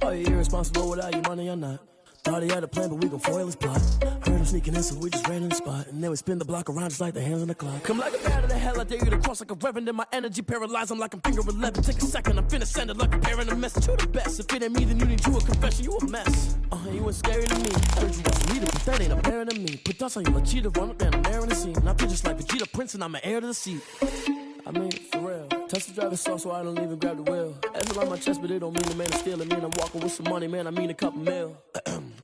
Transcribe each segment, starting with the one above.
Are you irresponsible without your money or not? Thought he had a plan, but we gon' foil his plot. Heard him sneaking in, so we just ran in the spot. And then we spin the block around just like the hands on the clock. Come like a bat of the hell, I dare you to cross like a reverend. And my energy paralyzed, I'm like I'm finger 11. Take a second, I'm finna send it like a parent a message. You the best, if it ain't me, then you need you a confession. You a mess. You ain't scary to me. Heard you was a leader, but that ain't apparent to me. Put dust on you like cheetah, run up down the air in the scene. And I feel just like Vegeta Prince, and I'm an heir to the seat. I mean, for real. Touch the driver's sauce so I don't even grab the wheel. That's on my chest, but it don't mean the man is stealing. Me and I'm walking with some money, man, I mean a couple mil.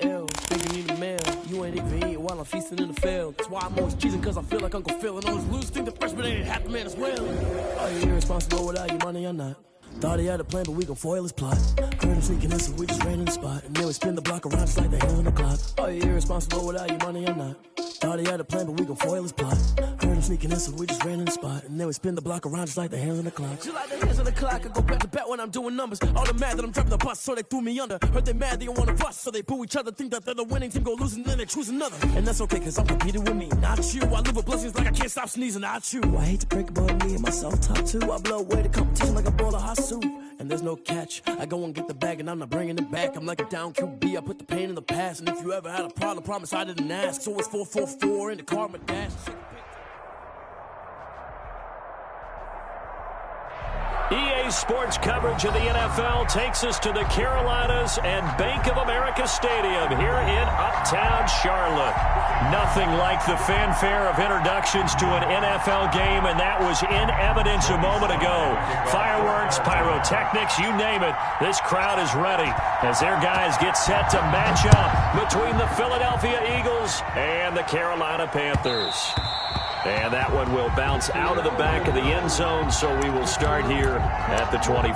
Ew, think you need a meal. You ain't even eating while I'm feasting in the field. That's why I'm always cheesing, cause I feel like Uncle Phil. And all those loose think the freshman ain't half the man as well. Are you irresponsible without your money or not? Thought he had a plan, but we gon' foil his plot. Heard him sneaking in, so we just ran in the spot. And then we spin the block around just like the hands on the clock. Are you irresponsible without your money or not? Thought he had a plan, but we gon' foil his plot. Heard him sneaking in, so we just ran in the spot. And then we spin the block around just like the hands on the clock. Just like the hands on the clock, I go back to back when I'm doing numbers. All the mad that I'm driving the bus, so they threw me under. Heard they mad, they don't wanna bust, so they boo each other. Think that they're the winning team, go losing, then they choose another. And that's okay, cause I'm competing with me, not you. I live with blessings like I can't stop sneezing, not you. I hate to break it, but me and myself top two. I blow away the competition like a bowl of hot soup. And there's no catch. I go and get the bag and I'm not bringing it back. I'm like a down QB, I put the pain in the past. And if you ever had a problem, promise I didn't ask. So it's 444 in the car, my dash. EA Sports coverage of the NFL takes us to the Carolinas and Bank of America Stadium here in Uptown Charlotte. Nothing like the fanfare of introductions to an NFL game, and that was in evidence a moment ago. Fireworks, pyrotechnics, you name it. This crowd is ready as their guys get set to match up between the Philadelphia Eagles and the Carolina Panthers. And that one will bounce out of the back of the end zone, so we will start here at the 25.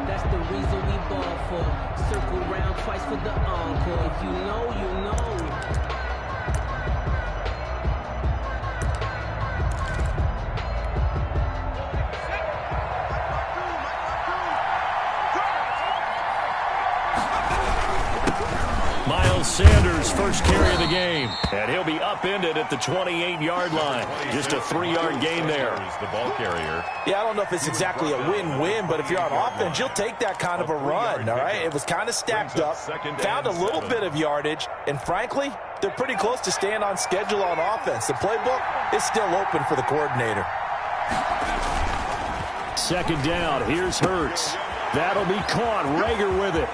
That's the reason we ball for. Circle round twice for the encore. If you know, you know. Miles Sanders, first carry of the game. And he'll be upended at the 28-yard line. Just a 3-yard gain there. The ball carrier. Yeah, I don't know if it's exactly a win-win, but if you're on offense, you'll take that kind of a run, all right? It was kind of stacked up, found a little bit of yardage, and frankly, they're pretty close to staying on schedule on offense. The playbook is still open for the coordinator. Second down, here's Hurts. That'll be caught. Reagor with it.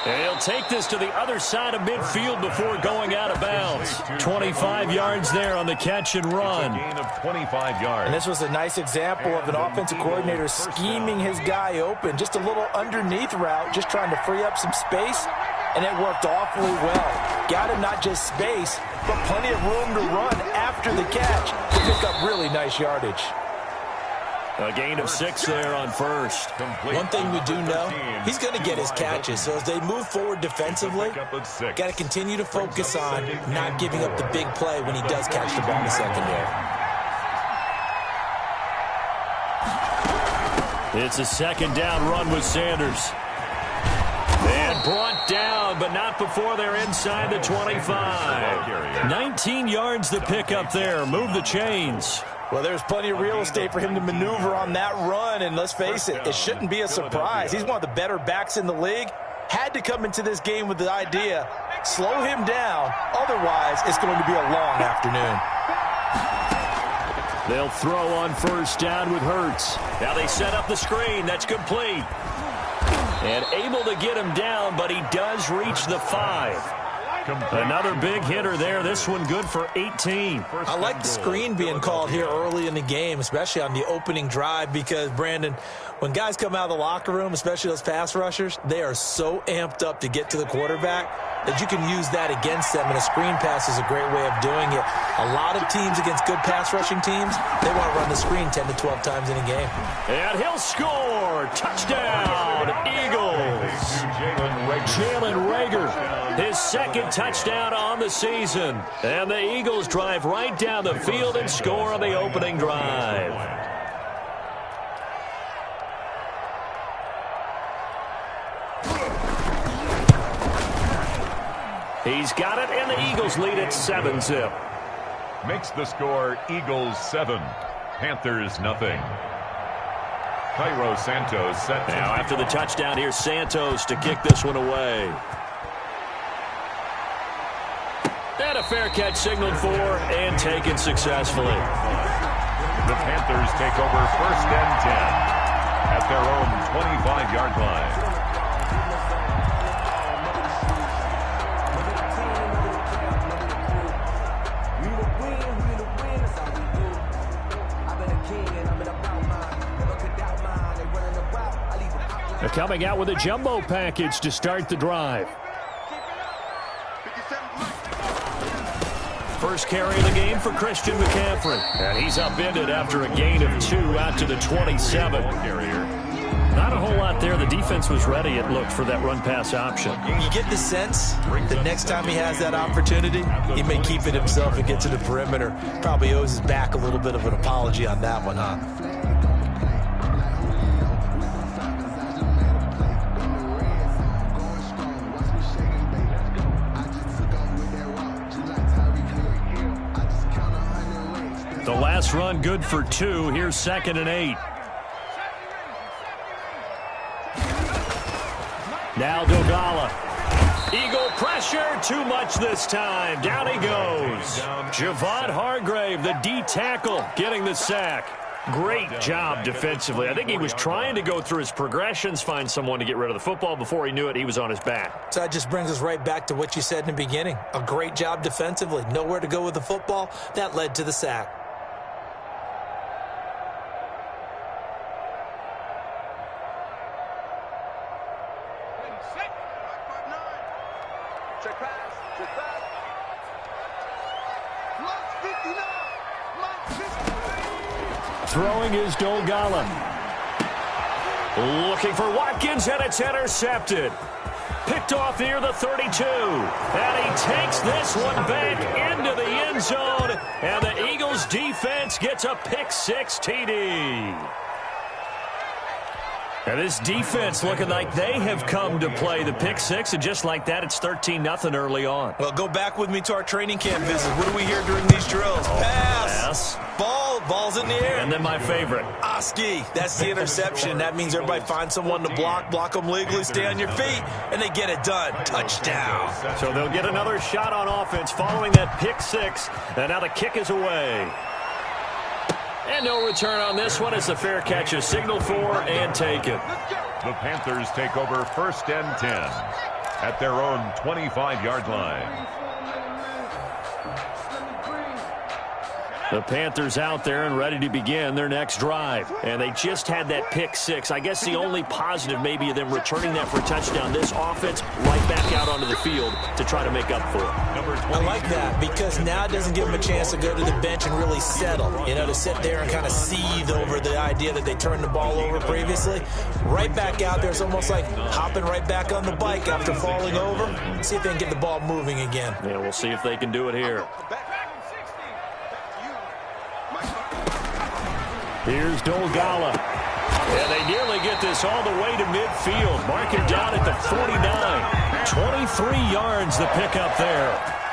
And he'll take this to the other side of midfield before going out of bounds. 25 yards there on the catch and run. It's a gain of 25 yards. And this was a nice example of an offensive coordinator scheming his guy open. Just a little underneath route, just trying to free up some space, and it worked awfully well. Got him not just space, but plenty of room to run after the catch to pick up really nice yardage. A gain of 6 there on first. One thing we do know, he's going to get his catches. So as they move forward defensively, got to continue to focus on not giving up the big play when he does catch the ball in the secondary. It's a second down run with Sanders. And brought down, but not before they're inside the 25. 19 yards to pick up there. Move the chains. Well, there's plenty of real estate for him to maneuver on that run, and let's face it, it shouldn't be a surprise. He's one of the better backs in the league. Had to come into this game with the idea, slow him down, otherwise it's going to be a long afternoon. They'll throw on first down with Hurts. Now they set up the screen. That's complete. And able to get him down, but he does reach the 5. Another big hitter there. This one good for 18. I like the screen being called here early in the game, especially on the opening drive, because, Brandon, when guys come out of the locker room, especially those pass rushers, they are so amped up to get to the quarterback that you can use that against them, and a screen pass is a great way of doing it. A lot of teams against good pass rushing teams, they want to run the screen 10 to 12 times in a game. And he'll score. Touchdown, Eagles. Jalen Reagor, his second touchdown on the season. And the Eagles drive right down the field and score on the opening drive. He's got it, and the Eagles lead at 7-zip. Makes the score Eagles 7, Panthers nothing. Cairo Santos set. Now after the touchdown, here's Santos to kick this one away. And a fair catch signaled for and taken successfully. The Panthers take over 1st and 10 at their own 25-yard line. They're coming out with a jumbo package to start the drive. First carry of the game for Christian McCaffrey. And he's upended after a gain of 2 out to the 27. Not a whole lot there. The defense was ready, it looked, for that run-pass option. You get the sense that next time he has that opportunity, he may keep it himself and get to the perimeter. Probably owes his back a little bit of an apology on that one, huh? The last run good for 2. Here's 2nd and 8. Now Dogala. Eagle pressure. Too much this time. Down he goes. Javon Hargrave, the D tackle, getting the sack. Great job defensively. I think he was trying to go through his progressions, find someone to get rid of the football. Before he knew it, he was on his back. So that just brings us right back to what you said in the beginning. A great job defensively. Nowhere to go with the football. That led to the sack. Throwing is Dogala. Looking for Watkins, and it's intercepted. Picked off near the 32. And he takes this one back into the end zone. And the Eagles defense gets a pick-6 TD. And this defense looking like they have come to play the pick-6, and just like that, it's 13-0 early on. Well, go back with me to our training camp visit. What do we hear during these drills? Pass. Ball's in the air. And then my favorite. Oski. That's the interception. That means everybody finds someone to block them legally, stay on your feet, and they get it done. Touchdown. So they'll get another shot on offense following that pick-6, and now the kick is away. And no return on this one as the fair catch is signaled for and taken. The Panthers take over 1st and 10 at their own 25-yard line. The Panthers out there and ready to begin their next drive. And they just had that pick-6. I guess the only positive maybe of them returning that for a touchdown. This offense right back out onto the field to try to make up for it. I like that because now it doesn't give them a chance to go to the bench and really settle. You know, to sit there and kind of seethe over the idea that they turned the ball over previously. Right back out there. It's almost like hopping right back on the bike after falling over. See if they can get the ball moving again. Yeah, we'll see if they can do it here. Here's Dogala. And they nearly get this all the way to midfield. Mark it down at the 49. 23 yards the pickup there.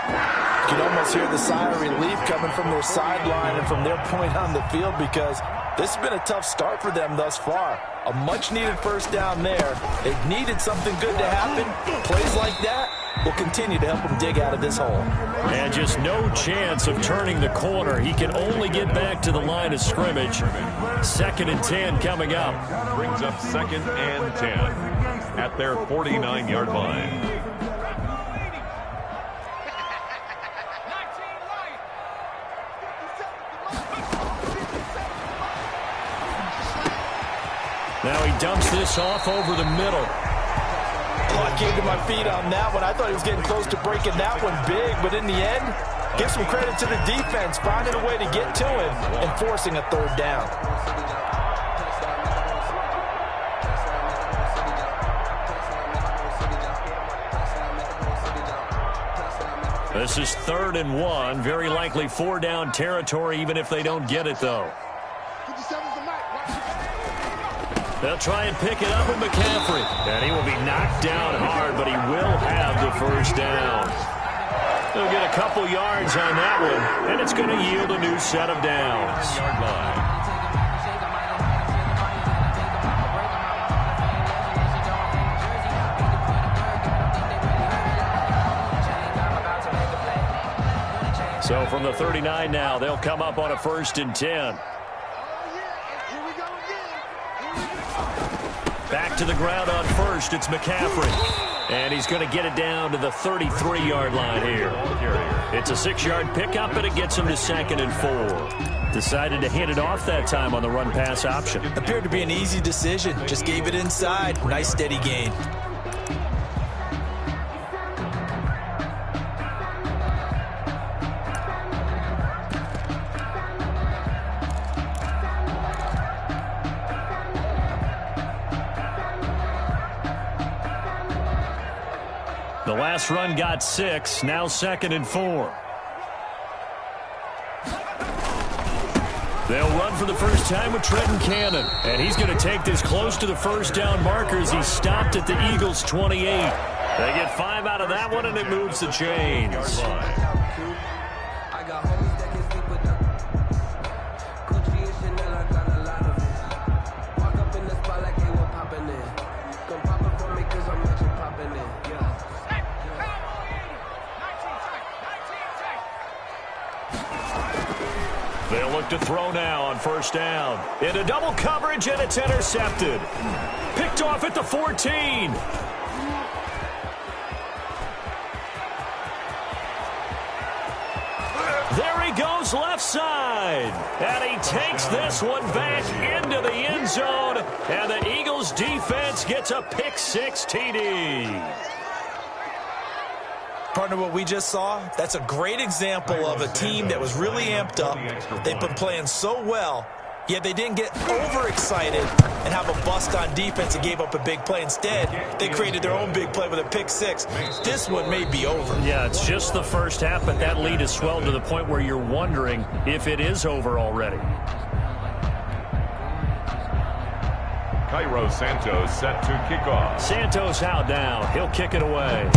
You can almost hear the sigh of relief coming from their sideline and from their point on the field because this has been a tough start for them thus far. A much-needed first down there. They've needed something good to happen. Plays like that will continue to help them dig out of this hole. And just no chance of turning the corner. He can only get back to the line of scrimmage. 2nd and 10 coming up. Brings up 2nd and 10 at their 49-yard line. Now he dumps this off over the middle. Oh, I came to my feet on that one. I thought he was getting close to breaking that one big, but in the end, give some credit to the defense, finding a way to get to him and forcing a 3rd down. This is 3rd and 1. Very likely 4-down territory, even if they don't get it, though. They'll try and pick it up with McCaffrey. And he will be knocked down hard, but he will have the first down. They'll get a couple yards on that one, and it's going to yield a new set of downs. So from the 39 now, they'll come up on a 1st and 10. Back to the ground on 1st. It's McCaffrey. And he's going to get it down to the 33-yard line here. It's a 6-yard pickup, and it gets him to 2nd and 4. Decided to hand it off that time on the run-pass option. Appeared to be an easy decision. Just gave it inside. Nice steady gain. The last run got 6, now 2nd and 4. They'll run for the first time with Trenton Cannon. And he's going to take this close to the first down marker as he stopped at the Eagles' 28. They get 5 out of that one, and it moves the chains. They'll look to throw now on 1st down. Into double coverage, and it's intercepted. Picked off at the 14. There he goes left side. And he takes this one back into the end zone. And the Eagles defense gets a pick-6 TD. Partner, what we just saw, that's a great example of a team that was really amped up. They've been playing so well, yet they didn't get overexcited and have a bust on defense and gave up a big play. Instead, they created their own big play with a pick-6. This one may be over. Yeah, it's just the first half, but that lead has swelled to the point where you're wondering if it is over already. Cairo Santos set to kick off. Santos out now. He'll kick it away.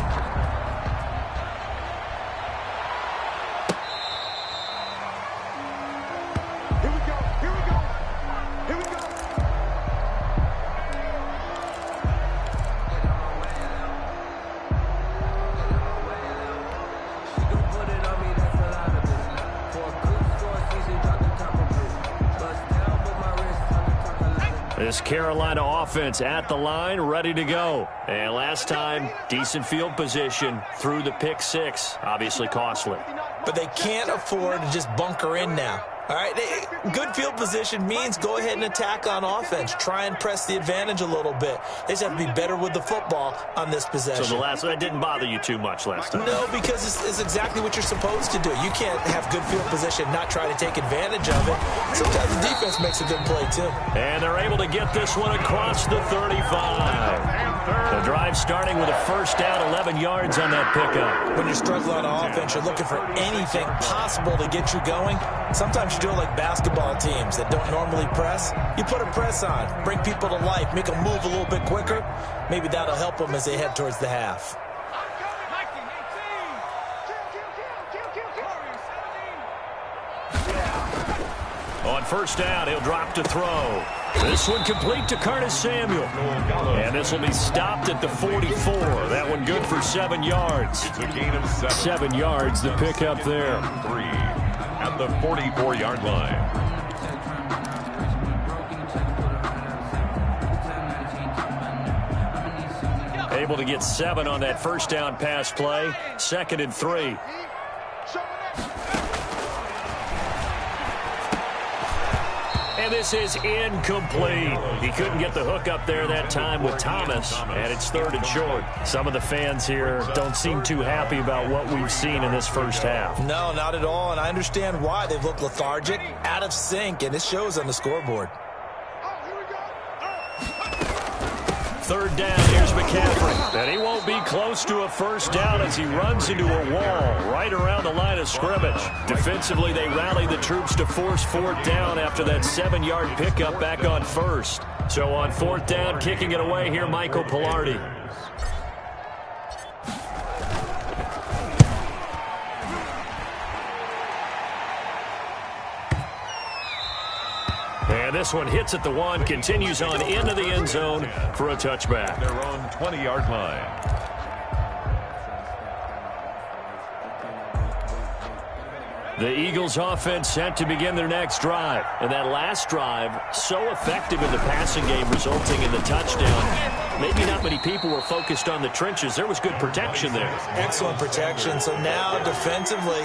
This Carolina offense at the line, ready to go. And last time, decent field position through the pick-6. Obviously costly. But they can't afford to just bunker in now. All right, good field position means go ahead and attack on offense. Try and press the advantage a little bit. They just have to be better with the football on this possession. So that didn't bother you too much last time? No, because it's exactly what you're supposed to do. You can't have good field position, not try to take advantage of it. Sometimes the defense makes a good play, too. And they're able to get this one across the 35. The drive starting with a 1st down, 11 yards on that pickup. When you're struggling on offense, you're looking for anything possible to get you going. Sometimes you do it like basketball teams that don't normally press. You put a press on, bring people to life, make them move a little bit quicker. Maybe that'll help them as they head towards the half. On 1st down, he'll drop to throw. This one complete to Curtis Samuel. And this will be stopped at the 44. That one good for 7 yards. It's a gain of 7. 7 yards, the pickup there. 3 at the 44-yard line. Able to get 7 on that 1st down pass play. 2nd and 3. And this is incomplete. He couldn't get the hook up there that time with Thomas, and it's 3rd and short. Some of the fans here don't seem too happy about what we've seen in this first half. No, not at all, and I understand why. They've looked lethargic, out of sync, and it shows on the scoreboard. 3rd down, here's McCaffrey. And he won't be close to a 1st down as he runs into a wall right around the line of scrimmage. Defensively, they rally the troops to force 4th down after that 7-yard pickup back on 1st. So on 4th down, kicking it away here, Michael Pilardi. And this one hits at the 1, continues on into the end zone for a touchback. Their own 20-yard line. The Eagles offense set to begin their next drive. And that last drive, so effective in the passing game, resulting in the touchdown. Maybe not many people were focused on the trenches. There was good protection there. Excellent protection. So now defensively,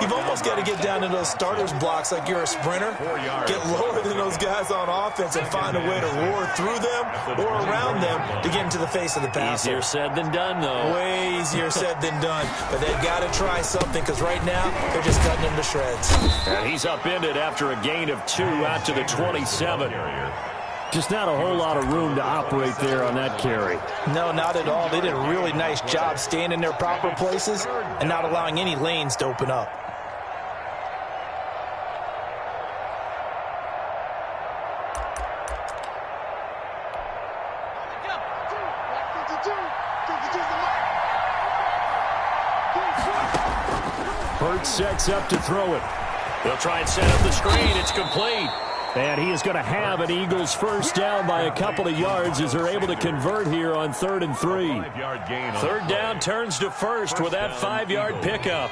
you've almost got to get down into those starters blocks like you're a sprinter. Get lower than those guys on offense and find a way to roar through them or around them to get into the face of the passer. Easier said than done, though. Way easier said than done. But they've got to try something because right now they're just cutting them to shreds. And he's upended after a gain of 2 out to the 27. Just not a whole lot of room to operate there on that carry. No, not at all. They did a really nice job staying in their proper places and not allowing any lanes to open up. Hurts sets up to throw it. They'll try and set up the screen. It's complete. And he is going to have an Eagles first down by a couple of yards as they're able to convert here on 3rd and 3. 3rd down turns to first with that 5-yard pickup.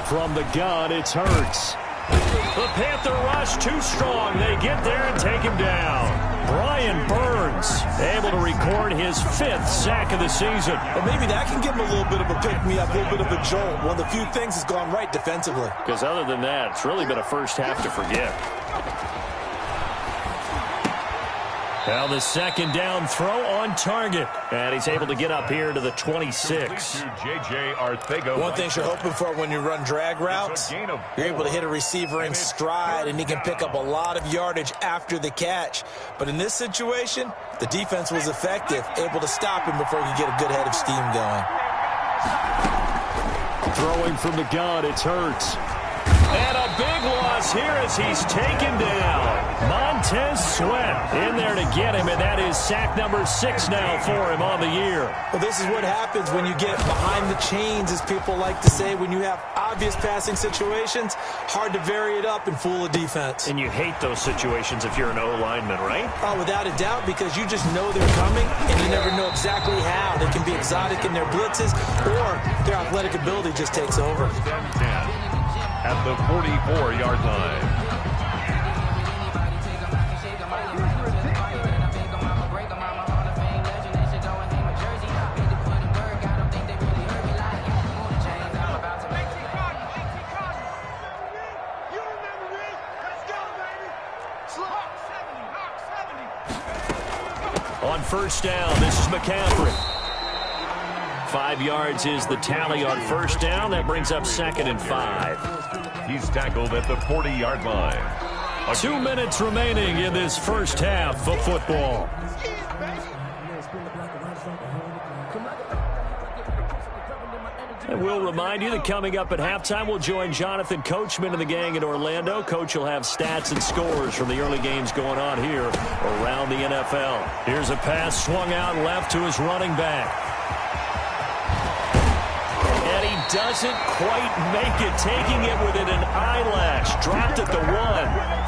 From the gun, it's Hurts. The Panther rush too strong. They get there and take him down. Brian Burns able to record his 5th sack of the season. Well, maybe that can give him a little bit of a pick-me-up, a little bit of a jolt. One of the few things has gone right defensively. Because other than that, it's really been a first half to forget. Now the 2nd down throw on target. And he's able to get up here to the 26. One thing you're hoping for when you run drag routes, you're able to hit a receiver in stride, and he can pick up a lot of yardage after the catch. But in this situation, the defense was effective, able to stop him before he could get a good head of steam going. Throwing from the gun, it's Hurts. And a big loss here as he's taken down. Montez Sweat in there to get him, and that is sack number 6 now for him on the year. Well, this is what happens when you get behind the chains, as people like to say. When you have obvious passing situations, hard to vary it up and fool a defense. And you hate those situations if you're an O-lineman, right? Oh, without a doubt, because you just know they're coming, and you never know exactly how. They can be exotic in their blitzes, or their athletic ability just takes over. At the 44-yard line. On 1st down, this is McCaffrey. 5 yards is the tally on 1st down. That brings up 2nd and 5. He's tackled at the 40-yard line. 2 minutes remaining in this first half of football. And we'll remind you that coming up at halftime, we'll join Jonathan Coachman and the gang in Orlando. Coach will have stats and scores from the early games going on here around the NFL. Here's a pass swung out left to his running back. And he doesn't quite make it, taking it within an eyelash. Dropped at the 1.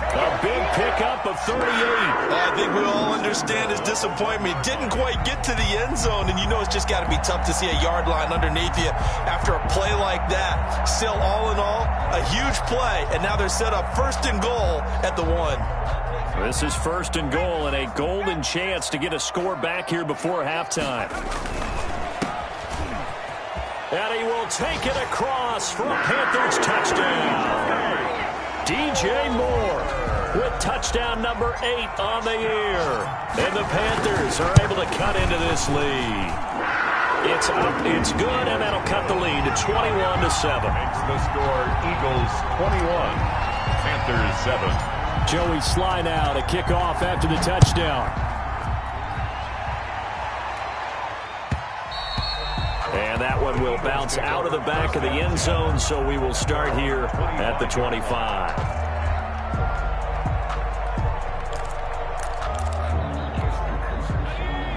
A big pickup of 38. I think we all understand his disappointment. Didn't quite get to the end zone, and you know it's just got to be tough to see a yard line underneath you after a play like that. Still, all in all, a huge play, and now they're set up 1st and goal at the 1. This is 1st and goal and a golden chance to get a score back here before halftime. And he will take it across for a Panthers touchdown. DJ Moore with touchdown number 8 on the year. And the Panthers are able to cut into this lead. It's up, it's good, and that'll cut the lead to 21-7. Makes the score Eagles 21, Panthers 7. Joey Sly now to kick off after the touchdown. And that one will bounce out of the back of the end zone, so we will start here at the 25.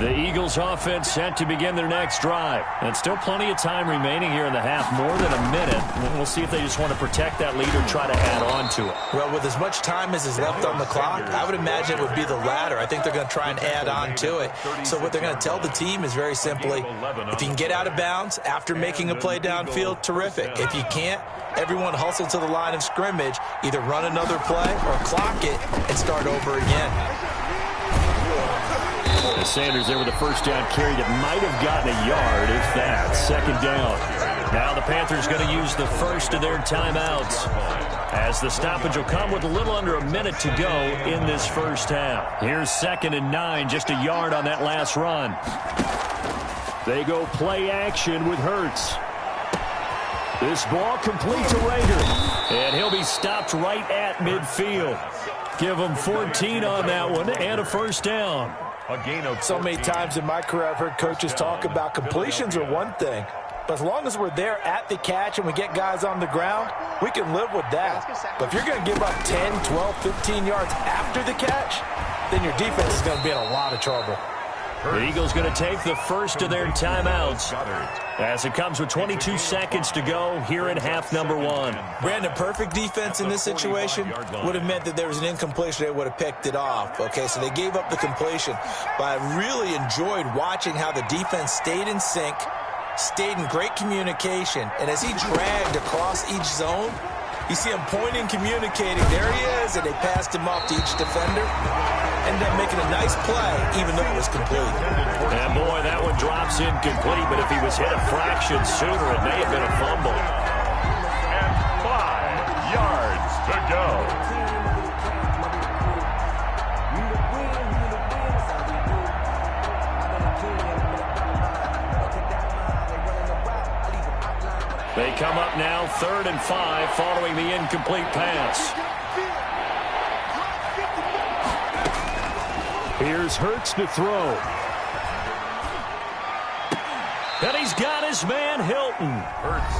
The Eagles offense set to begin their next drive. And still plenty of time remaining here in the half, more than a minute. We'll see if they just want to protect that lead or try to add on to it. Well, with as much time as is left on the clock, I would imagine it would be the latter. I think they're going to try and add on to it. So what they're going to tell the team is very simply, if you can get out of bounds after making a play downfield, terrific. If you can't, everyone hustle to the line of scrimmage, either run another play or clock it and start over again. Sanders there with a first down carry that might have gotten a yard, if that. Second down. Now the Panthers going to use the first of their timeouts, as the stoppage will come with a little under a minute to go in this first half. Here's 2nd and 9, just a yard on that last run. They go play action with Hurts. This ball complete to Rager, and he'll be stopped right at midfield. Give him 14 on that one and a first down. So many times in my career I've heard coaches talk about completions are one thing, but as long as we're there at the catch and we get guys on the ground, we can live with that. But if you're going to give up 10, 12, 15 yards after the catch, then your defense is going to be in a lot of trouble. The Eagles going to take the first of their timeouts as it comes with 22 seconds to go here in half number 1. Brandon, perfect defense in this situation would have meant that there was an incompletion. They would have picked it off. Okay, so they gave up the completion. But I really enjoyed watching how the defense stayed in sync, stayed in great communication, and as he dragged across each zone, you see him pointing, communicating. There he is, and they passed him off to each defender. Ended up making a nice play, even though it was complete. And boy, that one drops incomplete, but if he was hit a fraction sooner, it may have been a fumble. And 5 yards to go. They come up now 3rd and 5 following the incomplete pass. Here's Hurts to throw. And he's got his man Hilton.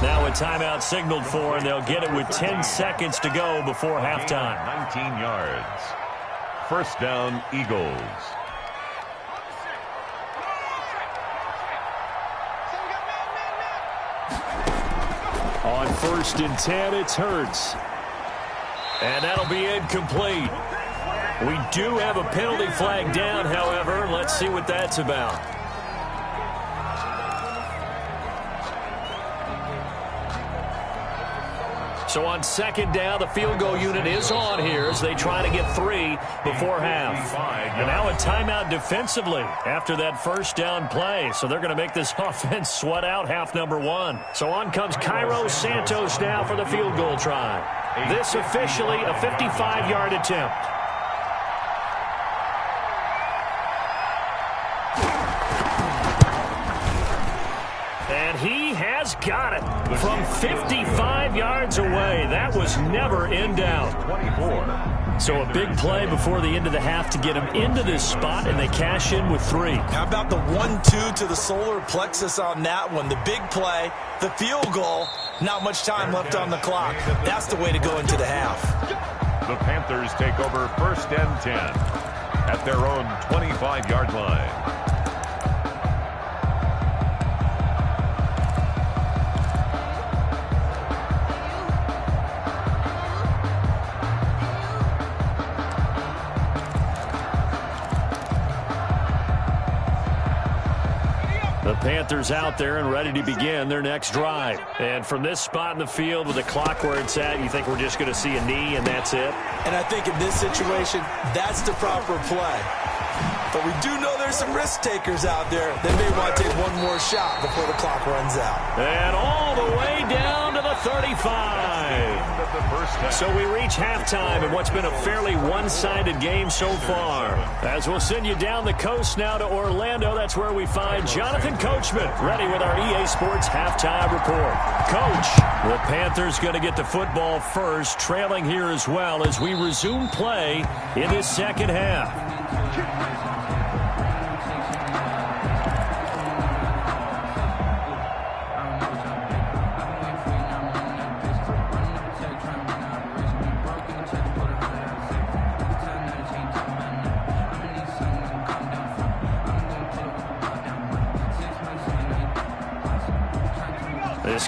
Now a timeout signaled for, and they'll get it with 10 seconds to go before halftime. 19 yards. First down, Eagles. On 1st and 10, it's Hurts. And that'll be incomplete. We do have a penalty flag down, however. Let's see what that's about. So on 2nd down, the field goal unit is on here as they try to get 3 before half. And now a timeout defensively after that first down play. So they're going to make this offense sweat out half number 1. So on comes Cairo Santos now for the field goal try. This officially a 55-yard attempt. And he has got it from 55 yards away. That was never in doubt. 24. So a big play before the end of the half to get him into this spot, and they cash in with 3. How about the 1-2 to the solar plexus on that one? The big play, the field goal, not much time left on the clock. That's the way to go into the half. The Panthers take over 1st and 10 at their own 25-yard line. The Panthers out there and ready to begin their next drive. And from this spot in the field with the clock where it's at, you think we're just going to see a knee and that's it? And I think in this situation, that's the proper play. But we do know there's some risk takers out there that may want to take one more shot before the clock runs out. And all the way down to the 35. So we reach halftime in what's been a fairly one-sided game so far. As we'll send you down the coast now to Orlando, that's where we find Jonathan Coachman ready with our EA Sports halftime report. Coach, the Panthers going to get the football first, trailing here as well as we resume play in this second half.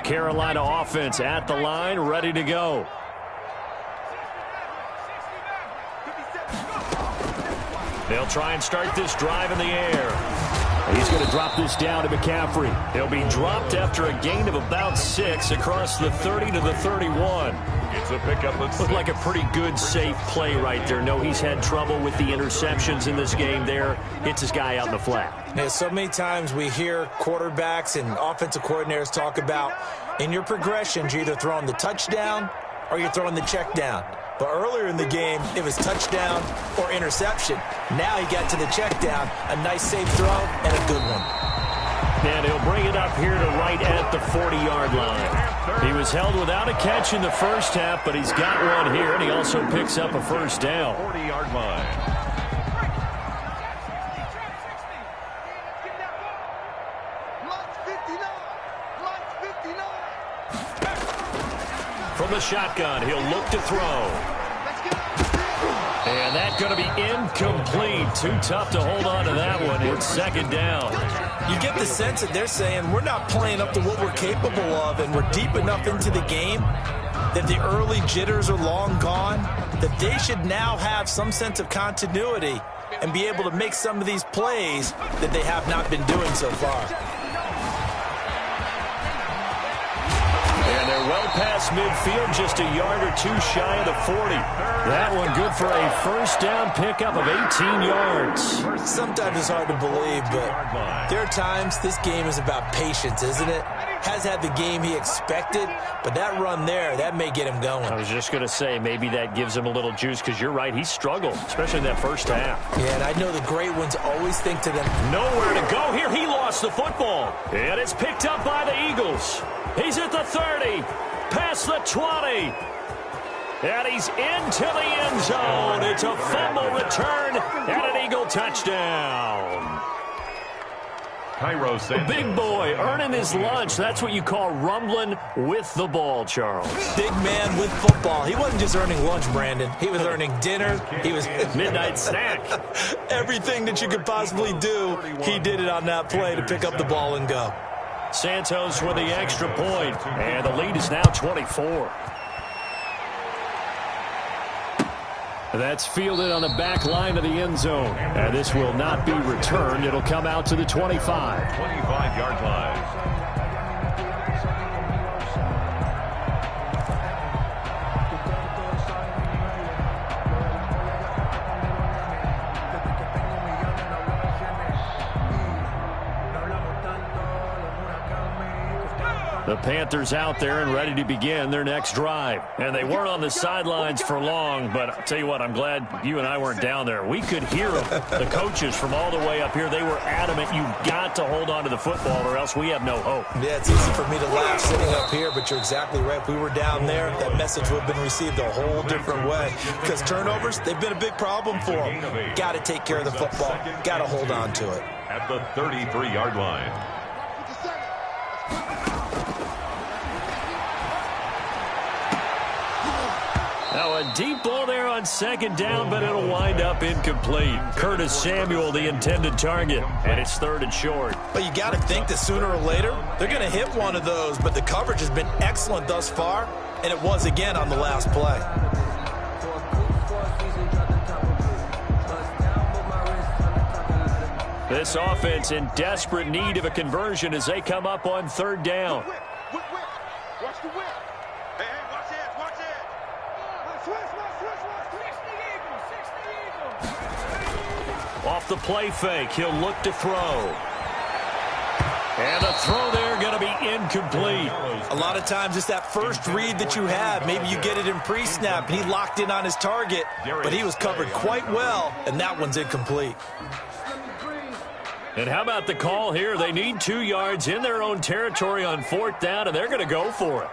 Carolina offense at the line, ready to go. They'll try and start this drive in the air. He's going to drop this down to McCaffrey. He'll be dropped after a gain of about 6 across the 30 to the 31. It's a pickup. Looked like a pretty good, safe play right there. No, he's had trouble with the interceptions in this game there. Hits his guy out in the flat. Yeah, so many times we hear quarterbacks and offensive coordinators talk about in your progressions, you're either throwing the touchdown or you're throwing the check down. But earlier in the game, it was touchdown or interception. Now he got to the check down, a nice safe throw, and a good one. And he'll bring it up here to right at the 40-yard line. He was held without a catch in the first half, but he's got one here, and he also picks up a first down. 40-yard line. From the shotgun, he'll look to throw. And that's going to be incomplete. Too tough to hold on to that one. It's second down. You get the sense that they're saying we're not playing up to what we're capable of, and we're deep enough into the game that the early jitters are long gone, that they should now have some sense of continuity and be able to make some of these plays that they have not been doing so far. And they're well past midfield, just a yard or two shy of the 40. That one good for a first down pickup of 18 yards. Sometimes it's hard to believe, but there are times this game is about patience, isn't it? Has had the game he expected, but that run there, that may get him going. I was just going to say, maybe that gives him a little juice, because you're right, he struggled, especially in that first half. Yeah, and I know the great ones always think to them. Nowhere to go here. He lost the football. And it's picked up by the Eagles. He's at the 30, past the 20. And he's into the end zone. It's a fumble return and an Eagle touchdown. Cairo Santos. Big boy earning his lunch. That's what you call rumbling with the ball, Charles. Big man with football. He wasn't just earning lunch, Brandon. He was earning dinner. He was midnight snack. Everything that you could possibly do, he did it on that play to pick up the ball and go. Santos with the extra point, and the lead is now 24. That's fielded on the back line of the end zone. And this will not be returned. It'll come out to the 25. 25-yard line. The Panthers out there and ready to begin their next drive. And they weren't on the sidelines for long, but I'll tell you what, I'm glad you and I weren't down there. We could hear them, the coaches from all the way up here. They were adamant, you've got to hold on to the football or else we have no hope. Yeah, it's easy for me to laugh sitting up here, but you're exactly right. If we were down there, that message would have been received a whole different way. Because turnovers, they've been a big problem for them. Got to take care of the football. Got to hold on to it. At the 33-yard line. Now a deep ball there on second down, but it'll wind up incomplete. Curtis Samuel, the intended target, and it's third and short. But you got to think that sooner or later, they're going to hit one of those, but the coverage has been excellent thus far, and it was again on the last play. This offense in desperate need of a conversion as they come up on third down. Watch the whip. Hey, watch it, watch it. Off the play fake, he'll look to throw. And the throw there going to be incomplete. A lot of times it's that first read that you have. Maybe you get it in pre-snap. He locked in on his target, but he was covered quite well, and that one's incomplete. And how about the call here? They need 2 yards in their own territory on fourth down, and they're going to go for it.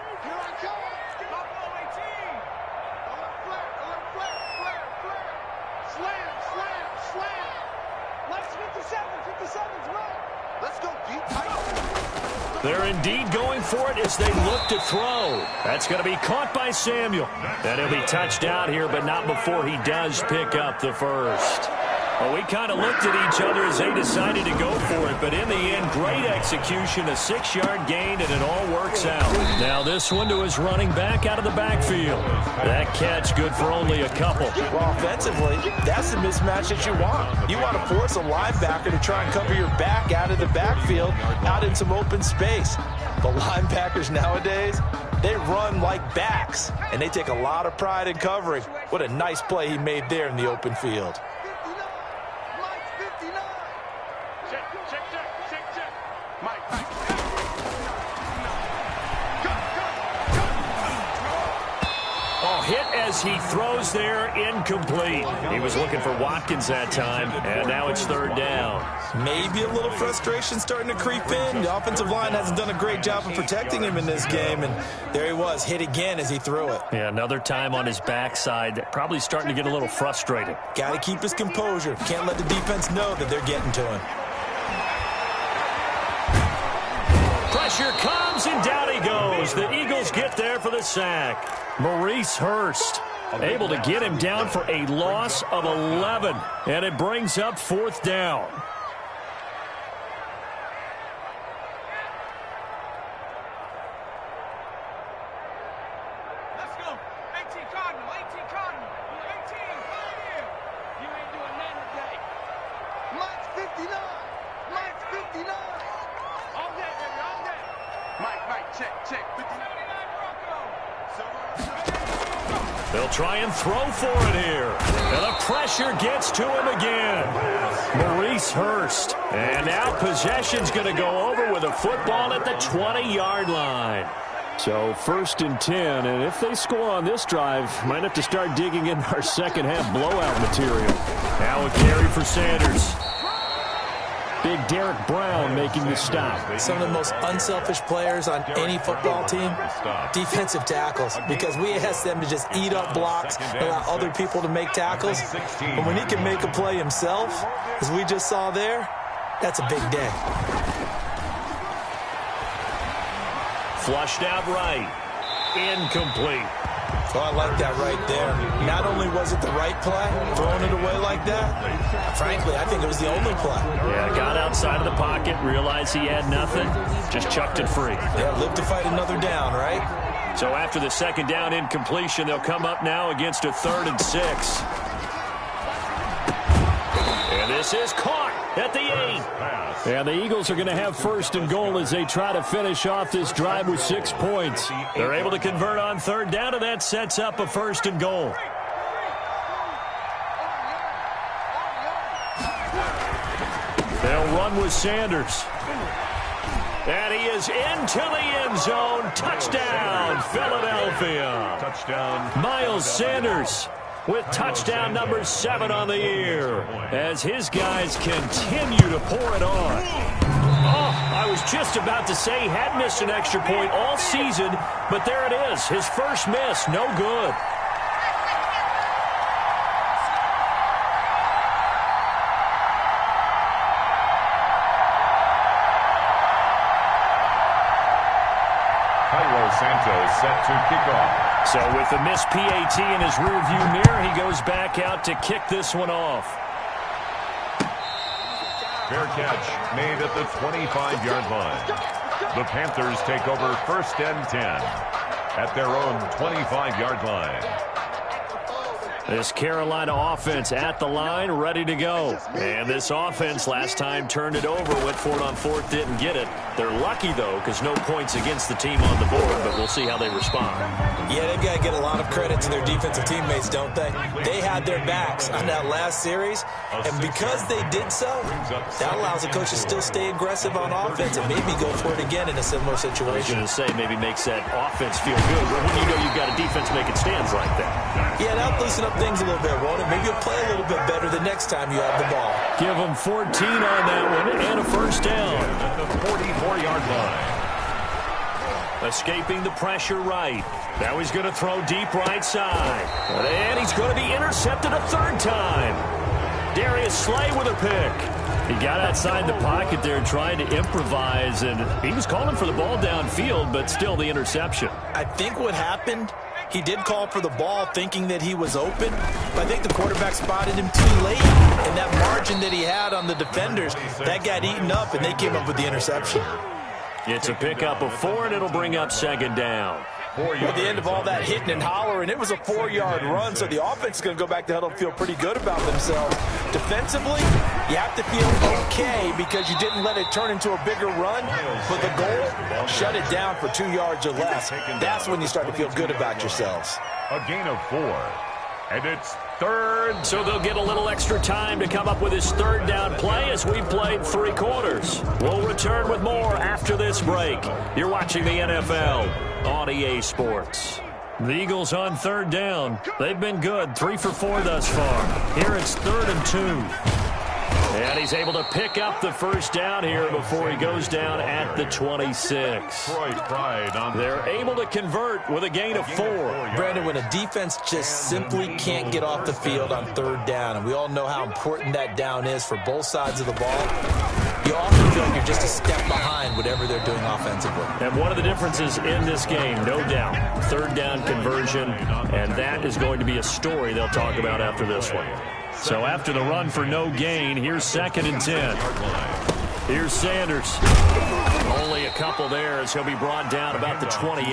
They're indeed going for it as they look to throw. That's going to be caught by Samuel. And he'll be touched out here, but not before he does pick up the first. Well, we kind of looked at each other as they decided to go for it, but in the end, great execution, a 6-yard gain, and it all works out. Now this one to his running back out of the backfield. That catch good for only a couple. Well, offensively, that's the mismatch that you want. You want to force a linebacker to try and cover your back out of the backfield, out in some open space. The linebackers nowadays, they run like backs, and they take a lot of pride in covering. What a nice play he made there in the open field. Hit as he throws there, incomplete. He was looking for Watkins that time, and now it's third down. Maybe a little frustration starting to creep in. The offensive line hasn't done a great job of protecting him in this game, and there he was, hit again as he threw it. Yeah, another time on his backside, probably starting to get a little frustrated. Got to keep his composure. Can't let the defense know that they're getting to him. Pressure comes, and down he goes. The Eagles get there for the sack. Maurice Hurst able to get him down for a loss of 11, and it brings up fourth down. Let's go. 18 Cardinal, 18 Cardinal. 18, right here. You ain't doing nothing today. Mike's 59. Mike's 59. All day, baby, all day. Mike, check. 59 Bronco. They'll try and throw for it here. And the pressure gets to him again. Maurice Hurst. And now possession's going to go over with a football at the 20-yard line. So 1st and 10, and if they score on this drive, might have to start digging in our second half blowout material. Now a carry for Sanders. Big Derek Brown making the stop. Some of the most unselfish players on any football team, defensive tackles, because we ask them to just eat up blocks and allow other people to make tackles. But when he can make a play himself, as we just saw there, that's a big day. Flushed out right. Incomplete. Oh, I like that right there. Not only was it the right play, throwing it away like that, frankly, I think it was the only play. Yeah, got outside of the pocket, realized he had nothing, just chucked it free. Yeah, live to fight another down, right? So after the second down incompletion, they'll come up now against a 3rd and 6. And this is caught at the 8. And the Eagles are going to have 1st and goal as they try to finish off this drive with 6 points. They're able to convert on 3rd down, and that sets up a 1st and goal. They'll run with Sanders. And he is into the end zone. Touchdown, Philadelphia. Touchdown. Miles Sanders with touchdown number 7 on the year as his guys continue to pour it on. Oh, I was just about to say he had missed an extra point all season, but there it is. His first miss, no good. Santos set to kick off. So with the missed PAT in his rearview mirror, he goes back out to kick this one off. Fair catch made at the 25-yard line. The Panthers take over 1st and 10 at their own 25-yard line. This Carolina offense at the line, ready to go. And this offense last time turned it over, went for it on 4th, didn't get it. They're lucky, though, because no points against the team on the board, but we'll see how they respond. Yeah, they've got to get a lot of credit to their defensive teammates, don't they? They had their backs on that last series, and because they did so, that allows the coach to still stay aggressive on offense and maybe go for it again in a similar situation. I was going to say, maybe makes that offense feel good, but when you know you've got a defense making stands like that. Yeah, that'll loosen up things a little bit, won't it? Maybe you'll play a little bit better the next time you have the ball. Give them 14 on that one and a 1st down. At the 44-yard line. Escaping the pressure right. Now he's going to throw deep right side. And he's going to be intercepted a 3rd time. Darius Slay with a pick. He got outside the pocket there trying to improvise, and he was calling for the ball downfield, but still the interception. I think what happened, He did call for the ball thinking that he was open, but I think the quarterback spotted him too late. And that margin that he had on the defenders, that got eaten up, and they came up with the interception. It's a pickup of 4, and it'll bring up second down. At the end of all that hitting and hollering, it was a 4-yard run, so the offense is going to go back to huddle and feel pretty good about themselves. Defensively, you have to feel okay because you didn't let it turn into a bigger run, but the goal, shut it down for 2 yards or less. That's when you start to feel good about yourselves. A gain of 4, and it's third. So they'll get a little extra time to come up with his third down play as we've played 3 quarters. We'll return with more after this break. You're watching the NFL on EA Sports. The Eagles on third down. They've been good, 3 for 4 thus far. Here it's 3rd and 2. And he's able to pick up the first down here before he goes down at the 26. They're able to convert with a gain of 4. Brandon, when a defense just simply can't get off the field on third down, and we all know how important that down is for both sides of the ball, you often feel like you're just a step behind whatever they're doing offensively. And one of the differences in this game, no doubt, third down conversion, and that is going to be a story they'll talk about after this one. So after the run for no gain, here's 2nd and 10. Here's Sanders. Only a couple there as he'll be brought down about the 28.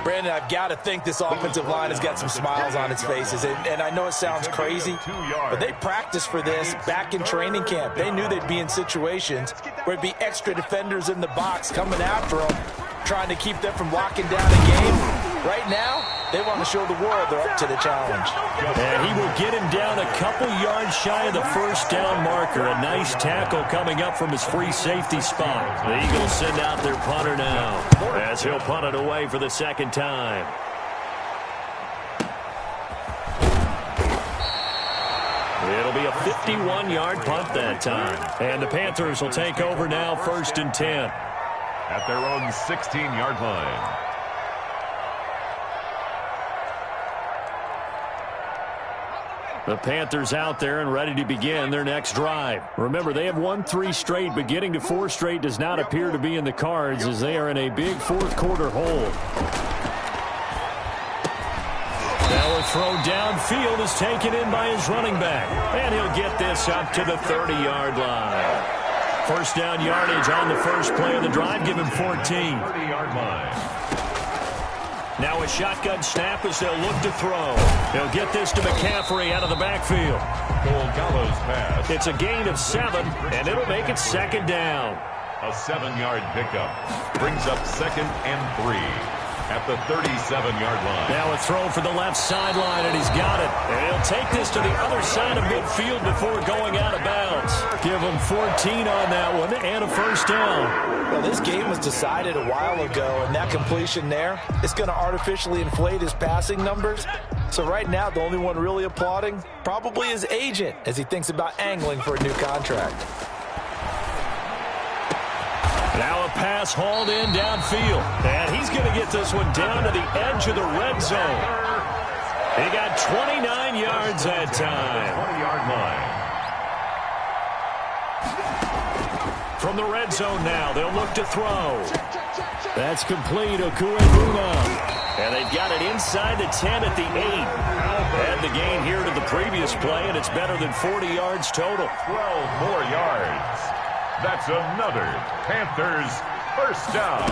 Brandon, I've got to think this offensive line has got some smiles on its faces. And I know it sounds crazy, but they practiced for this back in training camp. They knew they'd be in situations where it'd be extra defenders in the box coming after them, trying to keep them from locking down a game. Right now, they want to show the world they're up to the challenge. And he will get him down a couple yards shy of the first down marker. A nice tackle coming up from his free safety spot. The Eagles send out their punter now as he'll punt it away for the second time. It'll be a 51-yard punt that time. And the Panthers will take over now, 1st and 10. At their own 16-yard line. The Panthers out there and ready to begin their next drive. Remember, they have won 3 straight, but getting to 4 straight does not appear to be in the cards as they are in a big fourth-quarter hole. Now a throw downfield is taken in by his running back, and he'll get this up to the 30-yard line. First down yardage on the first play of the drive, give him 14. 30-yard line. Now a shotgun snap as they'll look to throw. They'll get this to McCaffrey out of the backfield. Cole Gallo's pass. It's a gain of 7, and it'll make it 2nd down. A 7-yard pickup brings up 2nd and 3 at the 37-yard line. Now a throw for the left sideline, and he's got it. And he'll take this to the other side of midfield before going out of bounds. Give him 14 on that one and a first down. Well, this game was decided a while ago, and that completion there is going to artificially inflate his passing numbers. So right now, the only one really applauding probably his agent as he thinks about angling for a new contract. Now a pass hauled in downfield. And he's going to get this one down to the edge of the red zone. He got 29 yards that time. 20-yard line. From the red zone now, they'll look to throw. That's complete, Okuegbuna. And they've got it inside the 10 at the 8. Add the gain here to the previous play, and it's better than 40 yards total. 12 more yards. That's another Panthers first down.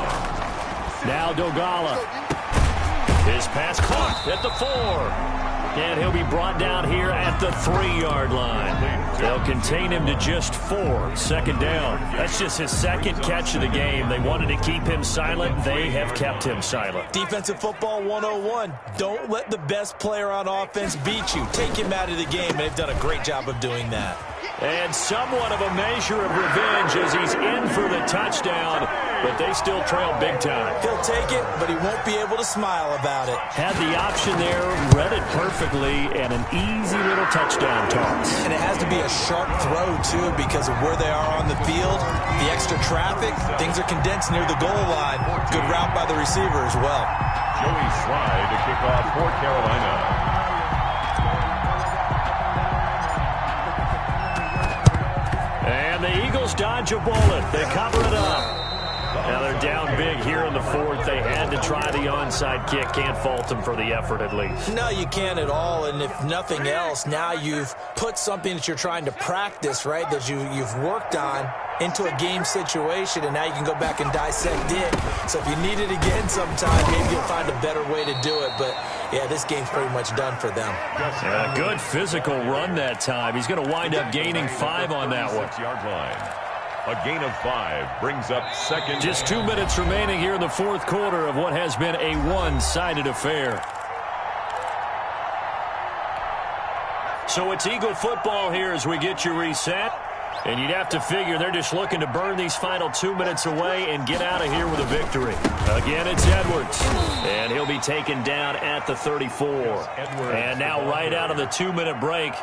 Now Dogala. His pass caught at the 4. And he'll be brought down here at the 3-yard line. They'll contain him to just 4. 2nd down. That's just his 2nd catch of the game. They wanted to keep him silent. They have kept him silent. Defensive football 101. Don't let the best player on offense beat you. Take him out of the game, and they've done a great job of doing that. And somewhat of a measure of revenge as he's in for the touchdown, but they still trail big time. He'll take it, but he won't be able to smile about it. Had the option there, read it perfectly, and an easy little touchdown toss. And it has to be a sharp throw, too, because of where they are on the field, the extra traffic, things are condensed near the goal line. Good route by the receiver as well. Joey Slye to kick off for Carolina. And the Eagles dodge a bullet. They cover it up. Now they're down big here in the fourth. They had to try the onside kick. Can't fault them for the effort, at least. No, you can't at all. And if nothing else, now you've put something that you're trying to practice, right, that you've worked on into a game situation, and now you can go back and dissect it. So if you need it again sometime, maybe you'll find a better way to do it. But, yeah, this game's pretty much done for them. A good physical run that time. He's going to wind up gaining 5 on that one. 6-yard line. A gain of 5 brings up second. Just 2 minutes remaining here in the fourth quarter of what has been a one-sided affair. So it's Eagle football here as we get you reset. And you'd have to figure they're just looking to burn these final 2 minutes away and get out of here with a victory. Again, it's Edwards. And he'll be taken down at the 34. And now right out of the 2-minute break,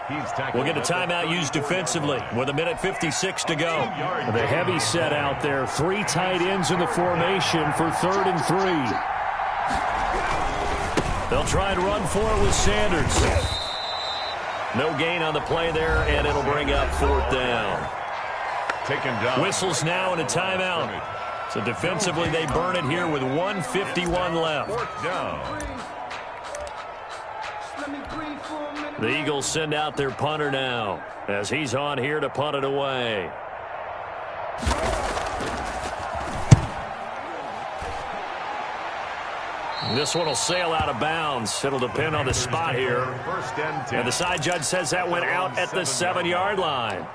we'll get a timeout used defensively with 1:56 to go. The heavy set out there. 3 tight ends in the formation for 3rd and 3. They'll try and run for it with Sanders. No gain on the play there, and it'll bring up 4th down. Taken down. Whistles now and a timeout. So defensively, they burn it here with 1:51 left. 4th down. The Eagles send out their punter now as he's on here to punt it away. This one will sail out of bounds. It'll depend on the spot here. And the side judge says that went out at the 7-yard line.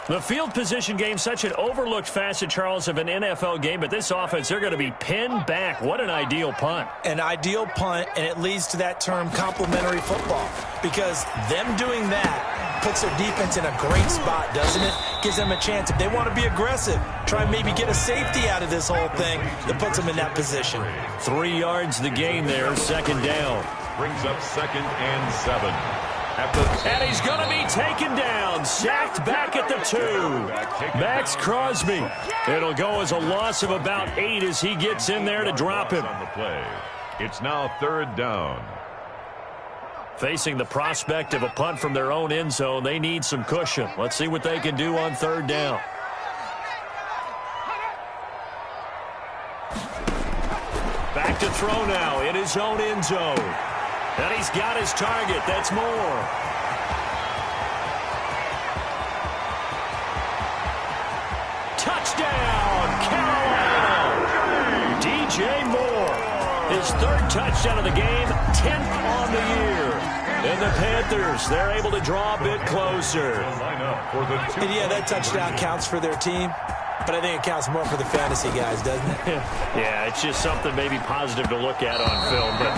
The field position game, such an overlooked facet, Charles, of an NFL game, but this offense, they're going to be pinned back. What an ideal punt. An ideal punt, and it leads to that term complementary football, because them doing that puts their defense in a great spot, doesn't it? Gives them a chance. If they want to be aggressive, try and maybe get a safety out of this whole thing, that puts them in that position. 3 yards the gain there, 2nd down. Brings up 2nd and 7. And he's going to be taken down, sacked back at the 2. Max Crosby. It'll go as a loss of about 8 as he gets in there to drop him. On the play. It's now 3rd down. Facing the prospect of a punt from their own end zone, they need some cushion. Let's see what they can do on 3rd down. Back to throw now in his own end zone. And he's got his target. That's Moore. Touchdown, Carolina. DJ Moore. His 3rd touchdown of the game, 10th on the year. And the Panthers, they're able to draw a bit closer. And yeah, that touchdown counts for their team, but I think it counts more for the fantasy guys, doesn't it? Yeah, it's just something maybe positive to look at on film, but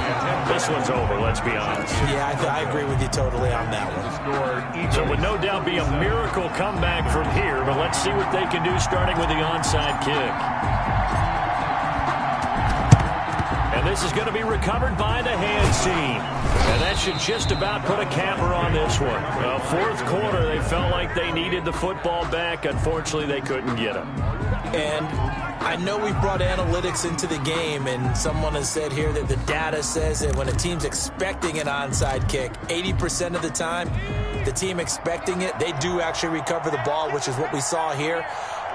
this one's over, let's be honest. Yeah, I agree with you totally on that one. So it would no doubt be a miracle comeback from here, but let's see what they can do starting with the onside kick. And this is going to be recovered by the hands team. And that should just about put a capper on this one. 4th quarter, they felt like they needed the football back. Unfortunately, they couldn't get it. And I know we've brought analytics into the game, and someone has said here that the data says that when a team's expecting an onside kick, 80% of the time, the team expecting it, they do actually recover the ball, which is what we saw here.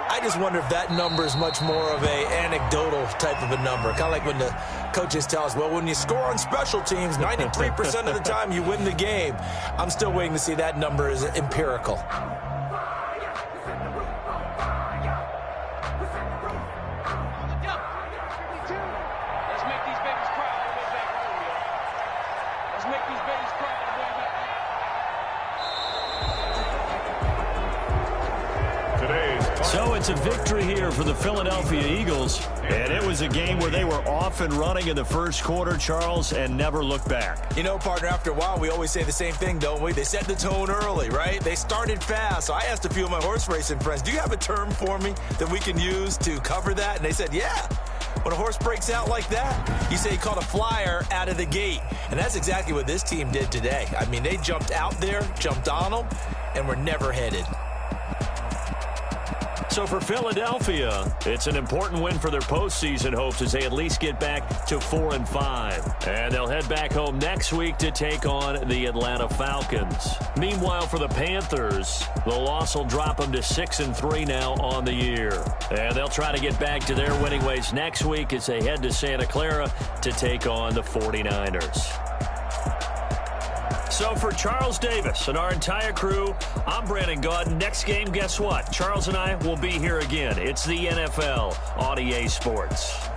I just wonder if that number is much more of a anecdotal type of a number. Kind of like when the coaches tell us, well, when you score on special teams, 93% of the time you win the game. I'm still waiting to see that number is empirical. So it's a victory here for the Philadelphia Eagles, and it was a game where they were off and running in the first quarter, Charles, and never looked back. You know, partner, after a while, we always say the same thing, don't we? They set the tone early, right? They started fast. So I asked a few of my horse racing friends, do you have a term for me that we can use to cover that? And they said, yeah. When a horse breaks out like that, you say he caught a flyer out of the gate. And that's exactly what this team did today. I mean, they jumped out there, jumped on them, and were never headed. So for Philadelphia, it's an important win for their postseason hopes as they at least get back to 4-5. And they'll head back home next week to take on the Atlanta Falcons. Meanwhile, for the Panthers, the loss will drop them to 6-3 now on the year. And they'll try to get back to their winning ways next week as they head to Santa Clara to take on the 49ers. So for Charles Davis and our entire crew, I'm Brandon Gaudin. Next game, guess what? Charles and I will be here again. It's the NFL on EA Sports.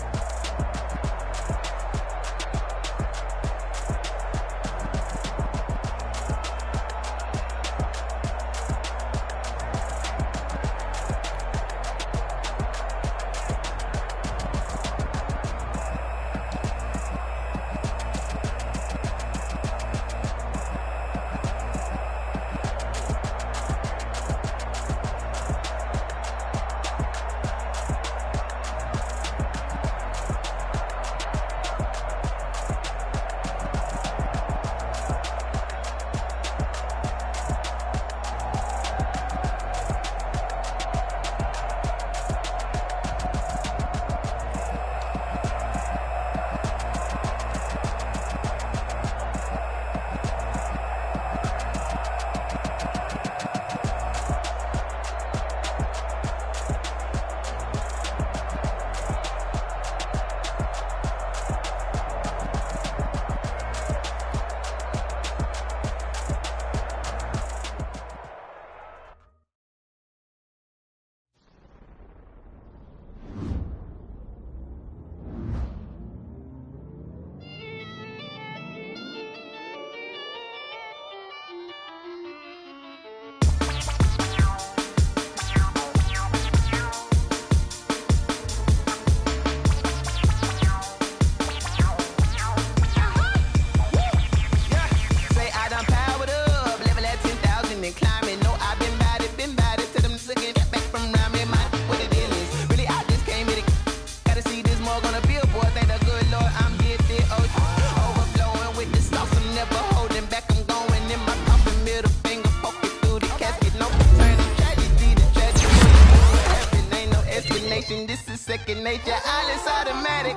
This is second nature. All is automatic.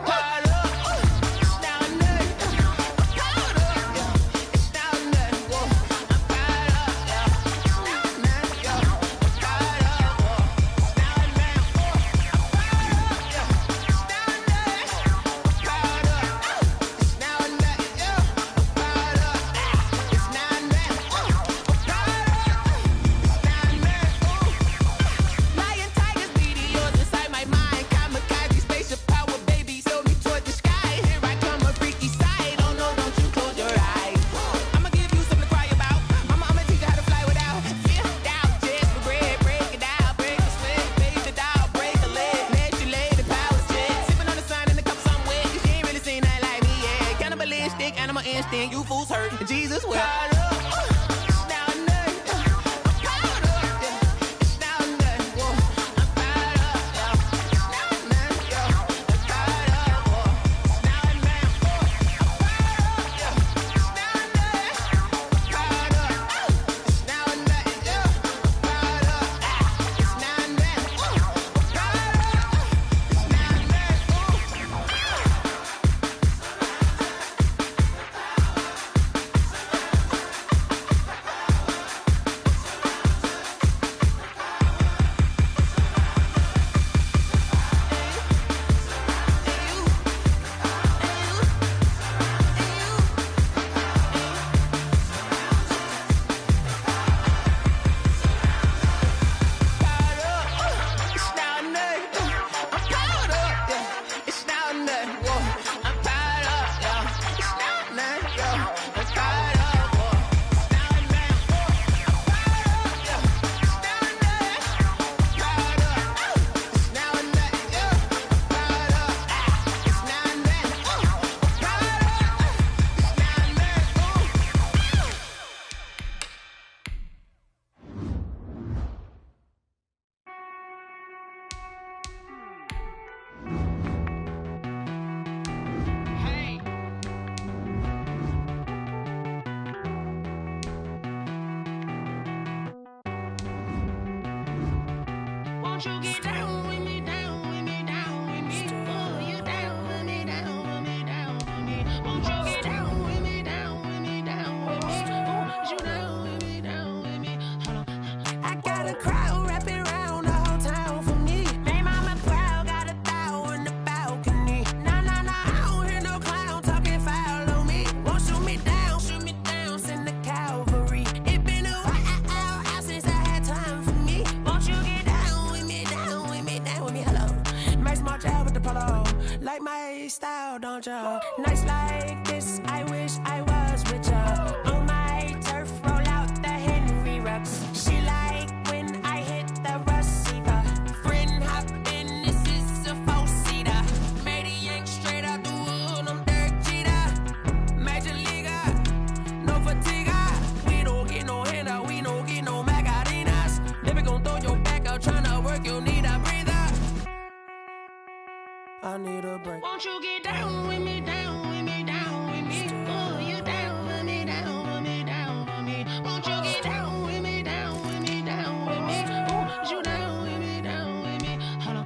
You fools hurt. Jesus will. Won't you get down with me, down with me, down with me? Oh, you down with me, down with me, down with me. Won't you get down with me, down with me, down with me? Oh, you down with me, down with me? Hold on. I got a crowd wrapping around the whole town for me. Made mama proud, got a thou in the balcony. Nah, nah, nah, I don't hear no clown talking foul on me. Won't shoot me down, send the cavalry. It been a while since I had time for me. Won't you get down with me, down with me, down with me? Hello. Max March out with the polo. Like my style, don't ya? Nights like this, I wish I was with ya. On my turf, roll out the Henry Rux. She like when I hit the receiver. Friend hop in, this is a four-seater. Made a yank straight out the wood, I'm Derek Jeter. Major leaguer, no fatigue. We don't get no handout, we don't get no Macarinas. Never gon' throw your back out, tryna work, you need a breather. I need a break. Won't you get down with me, down with me, down with me? Oh, you down with me, down with me, down with me? Won't you get down with me, down with me, down with me? Oh, you down with me, down with me? Hold on.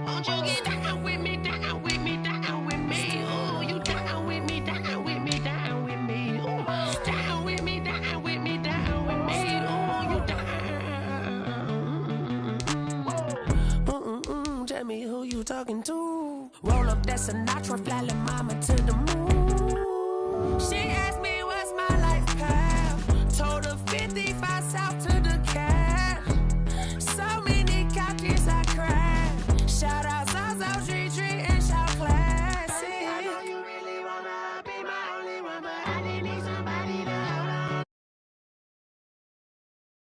Won't you get down with me, down with me, down with me? Oh, you down with me, down with me, down with me? Oh, down with me, down with me, down with me? Oh, you down. Tell me who you talking to. Roll up that Sinatra, fly